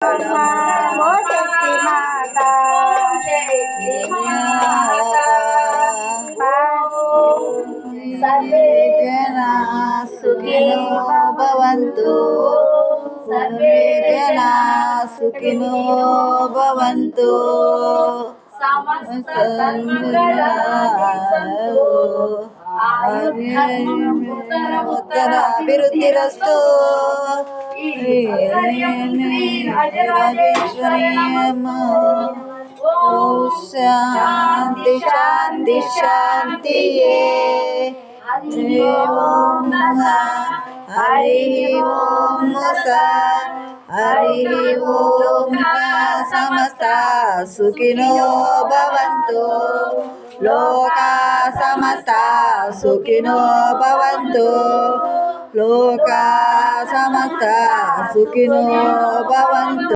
नमो शक्ति माता सर्वे जना सुखिनो भवन्तु सर्वे जना सुखिनो भवन्तु समस्त सन्मंगलानि सन्तु उत्तराभिवृद्धिरस्तु राजेश्वरी शांति शांति शांति हरि ओम हरि ओम समस्त सुखिनो भवन्तु लोका समस्त सुखिनो भवन्तु लोका समस्त सुखिनो भवन्तु।